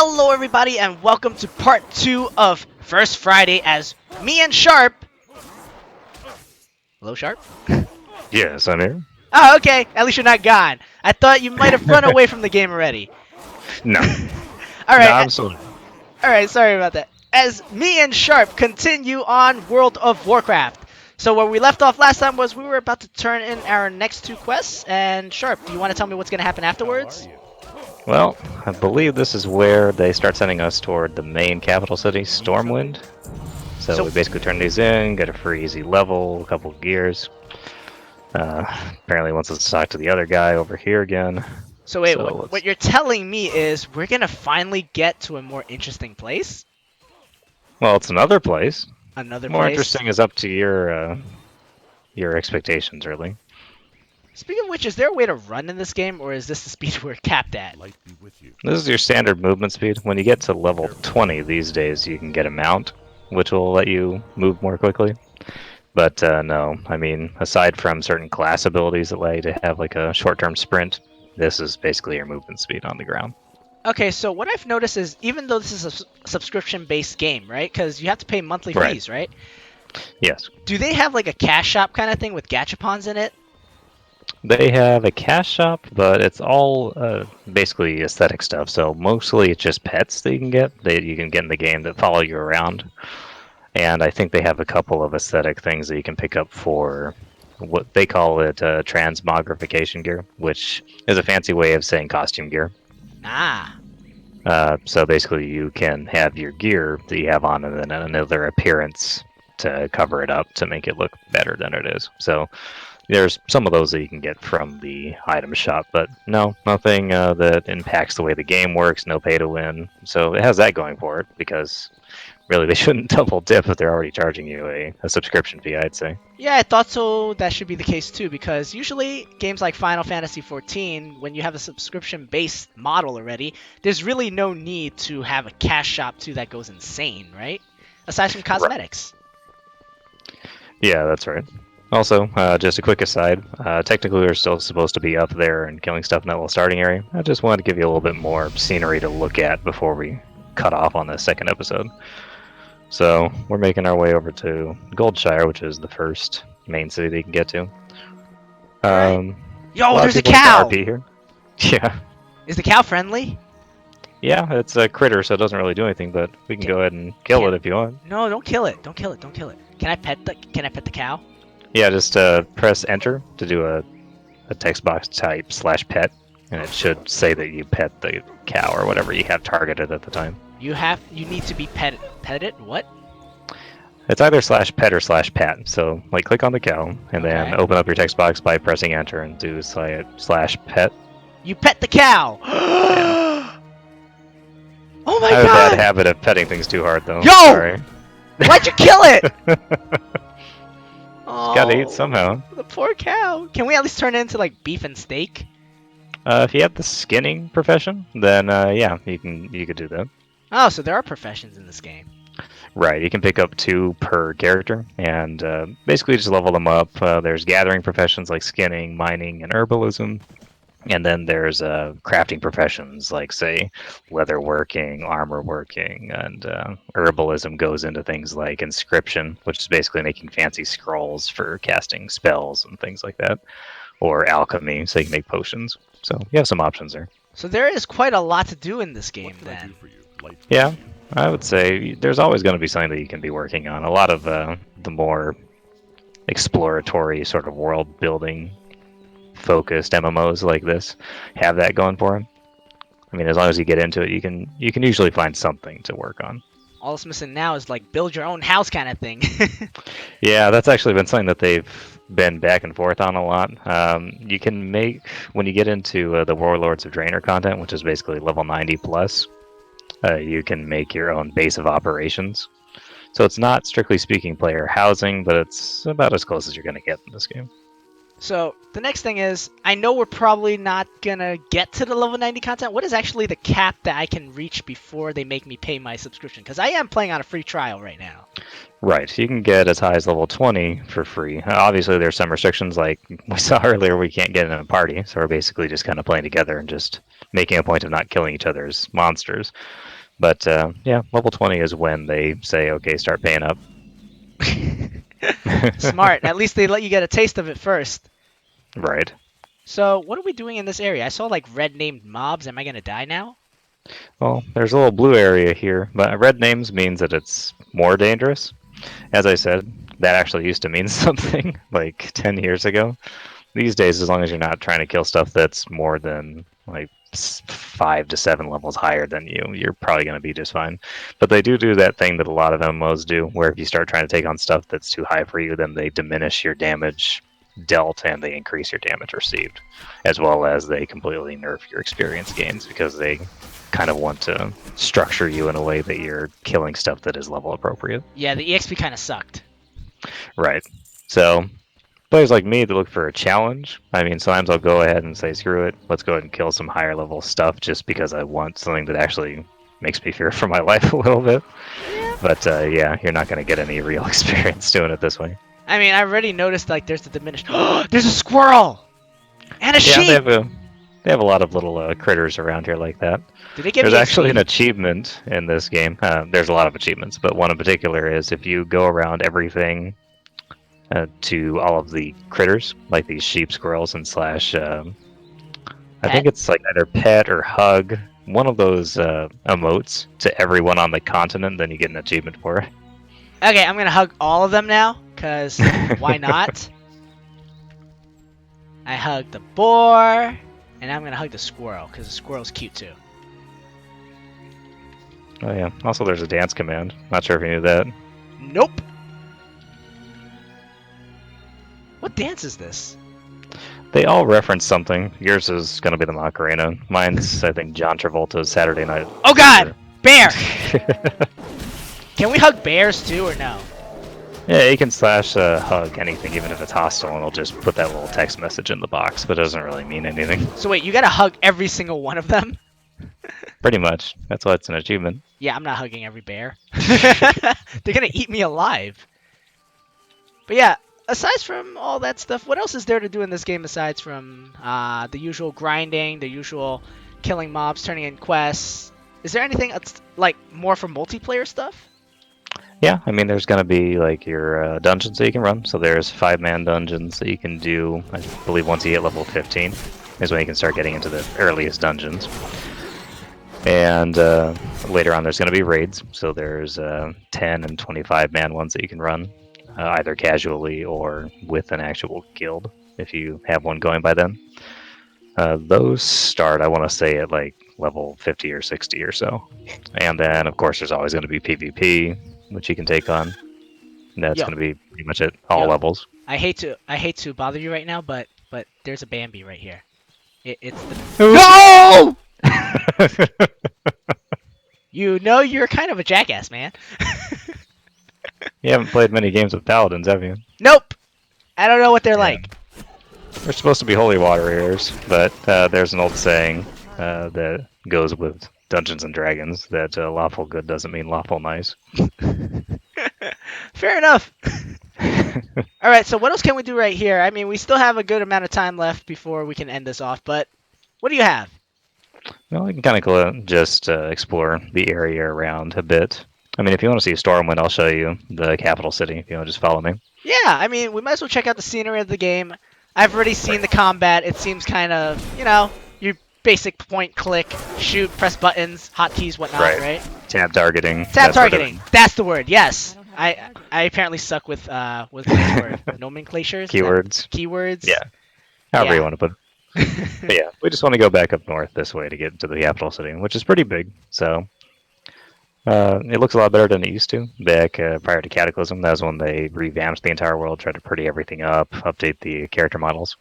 Hello everybody and welcome to part 2 of First Friday as me and Sharp. Hello Sharp? Yes, I'm here. Oh, okay. At least you're not gone. I thought you might have run away from the game already. No, no, Alright, I'm still. alright, sorry about that. As me and Sharp continue on World of Warcraft. So where we left off last time was we were about to turn in our next 2 quests, and Sharp, do you want to tell me what's going to happen afterwards? Well, I believe this is where they start sending us toward the main capital city, Stormwind. So So- we basically turn these in, get a free easy level, a couple of gears. Apparently, once it's talk to the other guy over here again. So wait, So what you're telling me is we're going to finally get to a more interesting place? Well, it's another place. Another More place? interesting is up to your expectations, really. Speaking of which, is there a way to run in this game, or is this the speed we're capped at? This is your standard movement speed. When you get to level 20 these days, you can get a mount, which will let you move more quickly. But no, I mean, aside from certain class abilities that allow you to have like a short-term sprint, this is basically your movement speed on the ground. Okay, so what I've noticed is, even though this is a subscription-based game, right? Because you have to pay monthly Right. fees, right? Yes. Do they have like a cash shop kind of thing with gachapons in it? They have a cash shop, but it's all basically aesthetic stuff. So mostly it's just pets that you can get in the game that follow you around. And I think they have a couple of aesthetic things that you can pick up for what they call it transmogrification gear, which is a fancy way of saying costume gear. Ah, So basically, you can have your gear that you have on and then another appearance to cover it up to make it look better than it is. So there's some of those that you can get from the item shop, but no, nothing that impacts the way the game works, no pay to win. So it has that going for it because really they shouldn't double dip if they're already charging you a subscription fee, I'd say. yeah, I thought so. That should be the case too, because usually games like Final Fantasy XIV, when you have a subscription-based model already, there's really no need to have a cash shop too that goes insane, right? Aside from cosmetics. Yeah, that's right. Also, just a quick aside, technically we're still supposed to be up there and killing stuff in that little starting area. I just wanted to give you a little bit more scenery to look at before we cut off on the second episode. So, we're making our way over to Goldshire, which is the first main city that you can get to. Alright. Yo, lot of there's a people like to cow! RP here. Yeah. Is the cow friendly? Yeah, it's a critter, so it doesn't really do anything, but we can go ahead and kill it if you want. No, don't kill it. Don't kill it. Don't kill it. Can I pet the cow? Yeah, just press enter to do a text box type /pet, and it should say that you pet the cow or whatever you have targeted at the time. You need to be petted. What? It's either /pet or /pat. So like click on the cow and then Okay. open up your text box by pressing enter and do /pet. You pet the cow. Oh my I have a god! bad habit of petting things too hard though. Yo! Sorry. Why'd you kill it? Oh, Gotta eat somehow. the poor cow. Can we at least turn it into like beef and steak? If you have the skinning profession, then yeah, you could do that. Oh, so there are professions in this game. Right, you can pick up 2 per character, and basically just level them up. There's gathering professions like skinning, mining, and herbalism. And then there's crafting professions like, say, leatherworking, armor working, and herbalism goes into things like inscription, which is basically making fancy scrolls for casting spells and things like that, or alchemy, so you can make potions. So you have some options there. So there is quite a lot to do in this game then. Yeah, I would say there's always going to be something that you can be working on. A lot of the more exploratory sort of world building focused MMOs like this have that going for them. I mean, as long as you get into it, you can usually find something to work on. All it's missing now is like build your own house kind of thing. Yeah, that's actually been something that they've been back and forth on a lot. You can make, when you get into the Warlords of Draenor content, which is basically level 90 plus, you can make your own base of operations. So it's not strictly speaking player housing, but it's about as close as you're going to get in this game. So the next thing is, I know we're probably not gonna get to the level 90 content. What is actually the cap that I can reach before they make me pay my subscription? Because I am playing on a free trial right now. Right, you can get as high as level 20 for free. Obviously, there's some restrictions, like we saw earlier, we can't get in a party, so we're basically just kind of playing together and just making a point of not killing each other's monsters. But yeah, level 20 is when they say, okay, start paying up. Smart. At least they let you get a taste of it first. Right. So, what are we doing in this area? I saw like red named mobs. Am I gonna die now? Well, there's a little blue area here, but red names means that it's more dangerous. As I said, that actually used to mean something like 10 years ago. These days, as long as you're not trying to kill stuff that's more than like 5 to 7 levels higher than you, you're probably going to be just fine. But they do that thing that a lot of MMOs do, where if you start trying to take on stuff that's too high for you, then they diminish your damage dealt and they increase your damage received, as well as they completely nerf your experience gains because they kind of want to structure you in a way that you're killing stuff that is level appropriate. Yeah, the EXP kind of sucked. Right. So players like me that look for a challenge, I mean, sometimes I'll go ahead and say, screw it, let's go ahead and kill some higher level stuff just because I want something that actually makes me fear for my life a little bit. Yeah. But yeah, you're not going to get any real experience doing it this way. I mean, I already noticed like there's the diminished. There's a squirrel and a Yeah, sheep. they have a lot of little critters around here like that. Did they give There's me actually an XP? achievement in this game. There's a lot of achievements, but one in particular is if you go around everything to all of the critters, like these sheep, squirrels, and slash. I think it's like either pet or hug one of those emotes to everyone on the continent, then you get an achievement for it. Okay, I'm gonna hug all of them now, cause why not? I hugged the boar, and I'm gonna hug the squirrel, cause the squirrel's cute too. Oh yeah. Also, there's a dance command. Not sure if you knew that. Nope. What dance is this? They all reference something. Yours is going to be the Macarena. Mine's, I think, John Travolta's Saturday Night. Oh God, bear! Can we hug bears too, or no? Yeah, you can slash hug anything, even if it's hostile, and it'll just put that little text message in the box, but it doesn't really mean anything. So wait, you gotta hug every single one of them? Pretty much. That's why it's an achievement. Yeah, I'm not hugging every bear. They're gonna eat me alive. But yeah, aside from all that stuff, what else is there to do in this game aside from the usual grinding, the usual killing mobs, turning in quests? Is there anything like more for multiplayer stuff? Yeah, I mean, there's going to be like your dungeons that you can run. So there's 5-man dungeons that you can do. I believe once you hit level 15 is when you can start getting into the earliest dungeons. And later on, there's going to be raids. So there's 10 and 25-man ones that you can run, either casually or with an actual guild if you have one going by then. Those start, I want to say, at like level 50 or 60 or so. And then, of course, there's always going to be PvP, which you can take on. And that's Yo, going to be pretty much at all yo. levels. I hate to bother you right now, but there's a Bambi right here. It's the No! You know you're kind of a jackass, man. You haven't played many games with paladins, have you? Nope. I don't know what they're Yeah. like. They're supposed to be holy water heirs, but there's an old saying that goes with Dungeons and Dragons that lawful good doesn't mean lawful nice. Fair enough. All right, so what else can we do right here? I mean, we still have a good amount of time left before we can end this off, but what do you have? Well, we can kind of just explore the area around a bit. I mean, if you want to see Stormwind, I'll show you the capital city. If you want to just follow me. Yeah, I mean, we might as well check out the scenery of the game. I've already seen the combat. It seems kind of, your basic point, click, shoot, press buttons, hotkeys, whatnot, right? Tab targeting. Tab that sort of- targeting. That's the word. Yes. I apparently suck with what's the word? Nomenclatures. Keywords. Keywords. Yeah. However Yeah. you want to put it. But yeah, we just want to go back up north this way to get to the capital city, which is pretty big. So it looks a lot better than it used to back prior to Cataclysm. That was when they revamped the entire world, tried to pretty everything up, update the character models.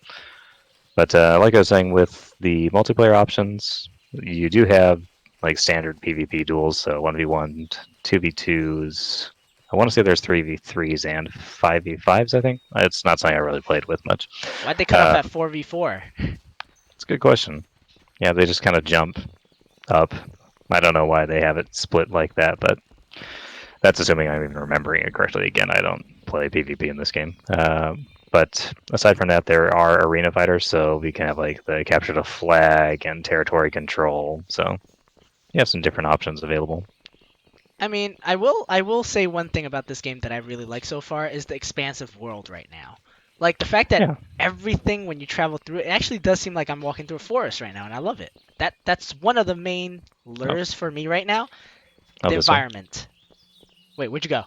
But like I was saying, with the multiplayer options, you do have like standard PvP duels, so 1v1, 2v2s. I want to say there's 3v3s and 5v5s, I think. It's not something I really played with much. Why'd they cut off at 4v4? It's a good question. Yeah, they just kind of jump up. I don't know why they have it split like that, but that's assuming I'm even remembering it correctly. Again, I don't play PvP in this game. But aside from that, there are arena fighters, so we can have like the capture the flag and territory control. So you have some different options available. I mean, I will say one thing about this game that I really like so far is the expansive world right now. Like the fact that Yeah, everything when you travel through it actually does seem like I'm walking through a forest right now, and I love it. That's one of the main oh, lures for me right now. oh, The this way. environment. Wait, where'd you go?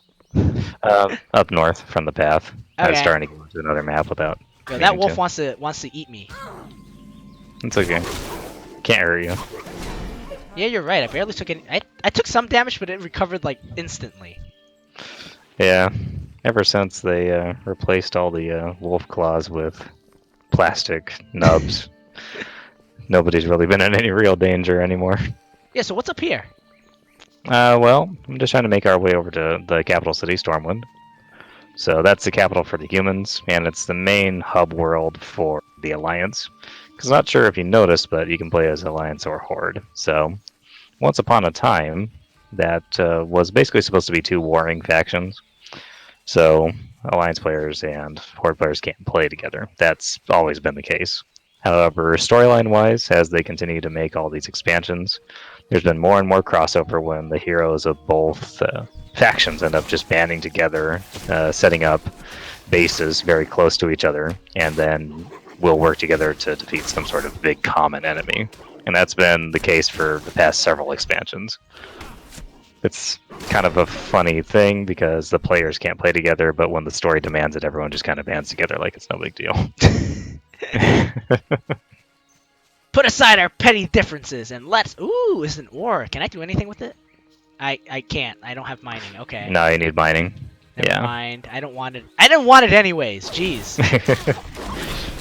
Up north from the path. I was Okay. starting to go into another map without Yo, that meaning wolf to. wants to eat me. It's okay. Can't hurt you. Yeah, you're right. I barely took any. I took some damage, but it recovered like instantly. Yeah. Ever since they replaced all the wolf claws with plastic nubs, nobody's really been in any real danger anymore. Yeah. So what's up here? Well, I'm just trying to make our way over to the capital city, Stormwind. So that's the capital for the humans, and it's the main hub world for the Alliance. Because I'm not sure if you noticed, but you can play as Alliance or Horde. So once upon a time, that was basically supposed to be two warring factions. So Alliance players and Horde players can't play together. That's always been the case. However, storyline wise, as they continue to make all these expansions, there's been more and more crossover when the heroes of both factions end up just banding together, setting up bases very close to each other, and then will work together to defeat some sort of big common enemy. And that's been the case for the past several expansions. It's kind of a funny thing because the players can't play together, but when the story demands it, everyone just kind of bands together like it's no big deal. Put aside our petty differences and let's. Ooh, it's an ore. Can I do anything with it? I can't. I don't have mining. Okay. Now you need mining. Never Yeah. mind. I don't want it. I didn't want it anyways. Jeez.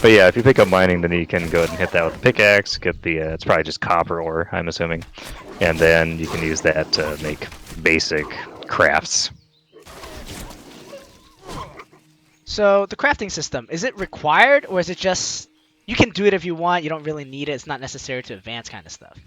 But yeah, if you pick up mining, then you can go ahead and hit that with a pickaxe. Get the it's probably just copper ore, I'm assuming, and then you can use that to make basic crafts. So the crafting system, is it required or is it just you can do it if you want, you don't really need it, it's not necessary to advance kind of stuff?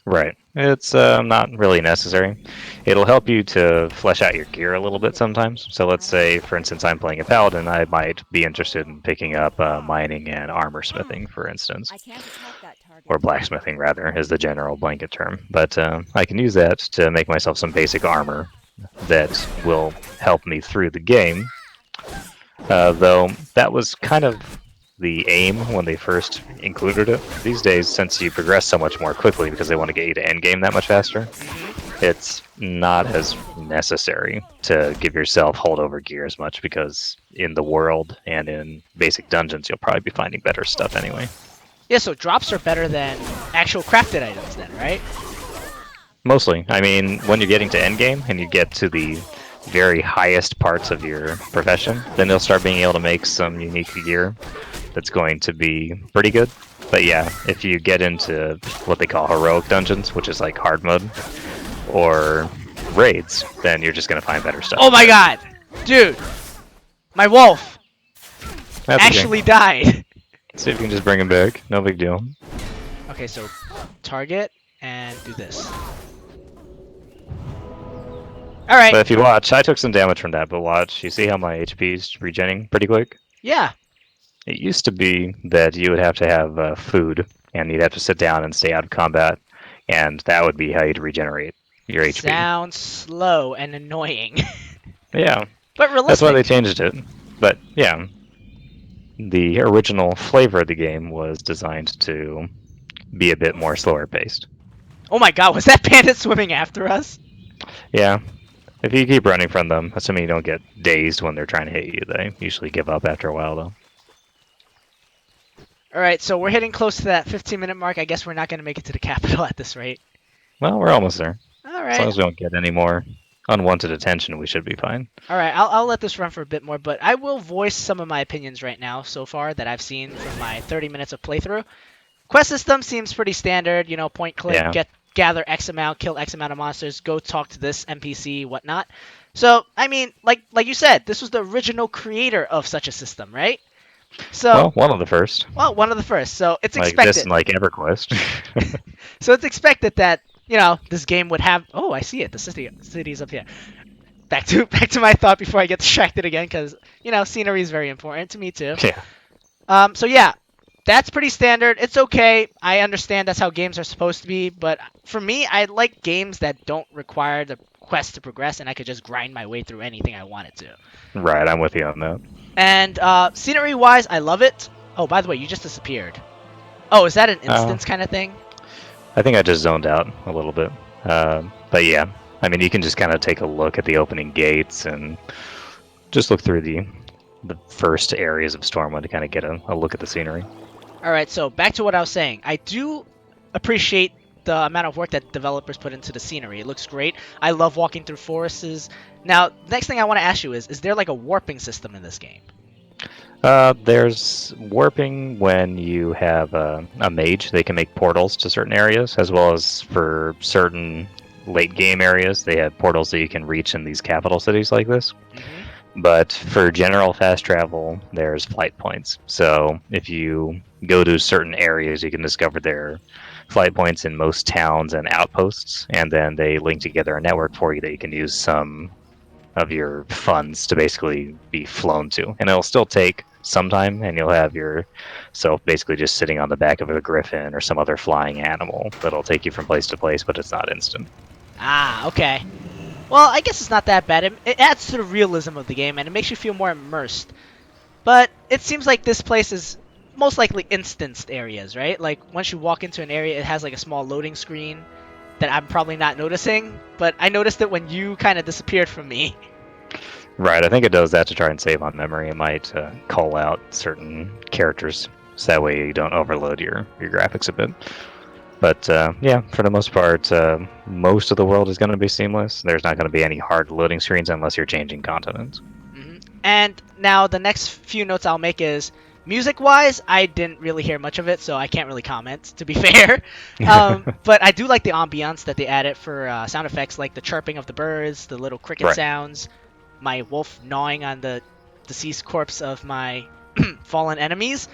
Right. It's not really necessary. It'll help you to flesh out your gear a little bit sometimes. So let's say, for instance, I'm playing a paladin. I might be interested in picking up mining and armor smithing, for instance, I can't attack that target. or blacksmithing rather, is the general blanket term. But I can use that to make myself some basic armor that will help me through the game. Though that was kind of the aim when they first included it. These days, since you progress so much more quickly because they want to get you to end game that much faster, it's not as necessary to give yourself holdover gear as much because in the world and in basic dungeons, you'll probably be finding better stuff anyway. Yeah, so drops are better than actual crafted items then, right? Mostly. I mean, when you're getting to end game and you get to the very highest parts of your profession, then you'll start being able to make some unique gear that's going to be pretty good. But yeah, if you get into what they call heroic dungeons, which is like hard mode, or raids, then you're just going to find better stuff. Oh my god! Dude! My wolf That's actually died! okay. See if you can just bring him back. No big deal. Okay, so target and do this. Alright. But if you watch, I took some damage from that, but watch, you see how my HP's regenning pretty quick? Yeah. It used to be that you would have to have food, and you'd have to sit down and stay out of combat, and that would be how you'd regenerate your HP. Sounds slow and annoying. Yeah, But realistic. that's why they changed it. But yeah, the original flavor of the game was designed to be a bit more slower paced. Oh my god, was that bandit swimming after us? Yeah, if you keep running from them, assuming you don't get dazed when they're trying to hit you, they usually give up after a while, though. Alright, so we're hitting close to that 15-minute mark. I guess we're not going to make it to the capital at this rate. Well, we're almost there. As long Alright. as we don't get any more unwanted attention, we should be fine. Alright, I'll let this run for a bit more, but I will voice some of my opinions right now so far that I've seen from my 30 minutes of playthrough. Quest system seems pretty standard, you know, point click, Yeah. gather X amount, kill X amount of monsters, go talk to this NPC, whatnot. So, I mean, like you said, this was the original creator of such a system, right? So, Well, one of the first. one of the first. So it's Like expected. this and like EverQuest. So it's expected that, you know, this game would have. Oh, I see it. The city is up here. back to my thought before I get distracted again, because scenery is very important to me too. Yeah. So yeah, that's pretty standard. It's okay. I understand that's how games are supposed to be, but for me, I like games that don't require the quest to progress, and I could just grind my way through anything I wanted to. Right, I'm with you on that. And scenery-wise, I love it. Oh, by the way, you just disappeared. Oh, is that an Uh, instance kind of thing? I think I just zoned out a little bit. But yeah, I mean, you can just kind of take a look at the opening gates and just look through the first areas of Stormwind to kind of get a look at the scenery. All right, so back to what I was saying. I do appreciate the amount of work that developers put into the scenery. It looks great. I love walking through forests. Now, next thing I want to ask you is there like a warping system in this game? There's warping when you have a mage. They can make portals to certain areas, as well as for certain late game areas. They have portals that you can reach in these capital cities like this. Hmm. But for general fast travel, there's flight points. So if you go to certain areas, you can discover their flight points in most towns and outposts, and then they link together a network for you that you can use some of your funds to basically be flown to. And it'll still take some time, and you'll have yourself basically just sitting on the back of a griffin or some other flying animal that'll take you from place to place, but it's not instant. Ah, okay. Well, I guess it's not that bad. It adds to the realism of the game, and it makes you feel more immersed. But it seems like this place is most likely instanced areas, right? Like, once you walk into an area, it has like a small loading screen that I'm probably not noticing, but I noticed it when you kind of disappeared from me. Right, I think it does that to try and save on memory. It might call out certain characters so that way you don't overload your graphics a bit. But yeah, for the most part, most of the world is going to be seamless. There's not going to be any hard loading screens unless you're changing continents. And now the next few notes I'll make is music-wise, I didn't really hear much of it, so I can't really comment, to be fair. But I do like the ambiance that they added for sound effects, like the chirping of the birds, the little cricket Right, sounds, my wolf gnawing on the deceased corpse of my fallen enemies.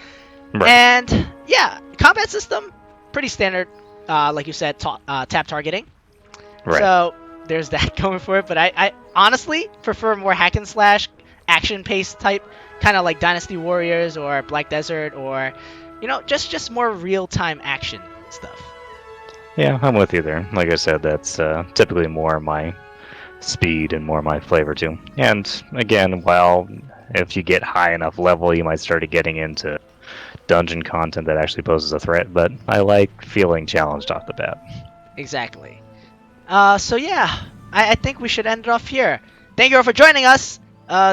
right, And yeah, combat system, pretty standard, like you said, tap targeting. right. So there's that going for it. But I honestly prefer more hack and slash, action paced type, kind of like Dynasty Warriors or Black Desert, or just more real time action stuff. Yeah, I'm with you there. Like I said, that's typically more my speed and more my flavor too. And again, while if you get high enough level, you might start getting into dungeon content that actually poses a threat. But I like feeling challenged off the bat. Exactly. So yeah, I think we should end it off here. Thank you all for joining us.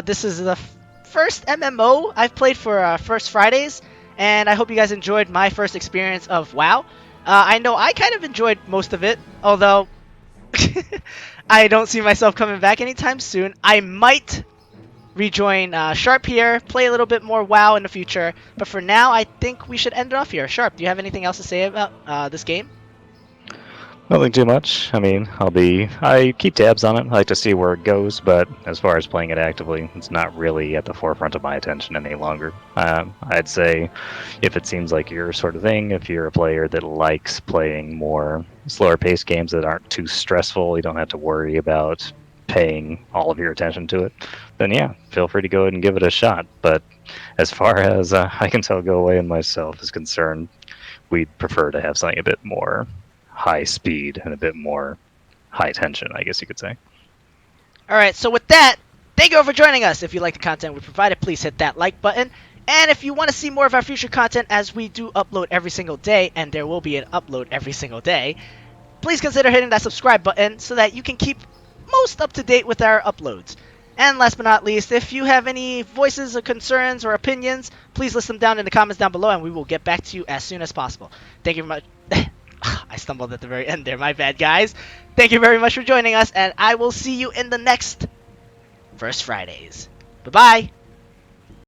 This is the first MMO I've played for First Fridays, and I hope you guys enjoyed my first experience of WoW. I know I kind of enjoyed most of it, although I don't see myself coming back anytime soon. I might rejoin Sharp here, play a little bit more WoW in the future, but for now, I think we should end it off here. Sharp, do you have anything else to say about this game? Nothing too much. I mean, I keep tabs on it. I like to see where it goes, but as far as playing it actively, it's not really at the forefront of my attention any longer. I'd say if it seems like your sort of thing, if you're a player that likes playing more slower paced games that aren't too stressful, you don't have to worry about paying all of your attention to it, then yeah, feel free to go ahead and give it a shot. But as far as I can tell Goawei and myself is concerned, we'd prefer to have something a bit more high speed and a bit more high tension, I guess you could say. All right, so with that, thank you all for joining us. If you like the content we provided, please hit that like button. And if you want to see more of our future content, as we do upload every single day, and there will be an upload every single day, please consider hitting that subscribe button so that you can keep most up to date with our uploads. And last but not least, if you have any voices or concerns or opinions, please list them down in the comments down below, and we will get back to you as soon as possible. Thank you very much. I stumbled at the very end there. My bad, guys. Thank you very much for joining us, and I will see you in the next First Fridays. Bye-bye.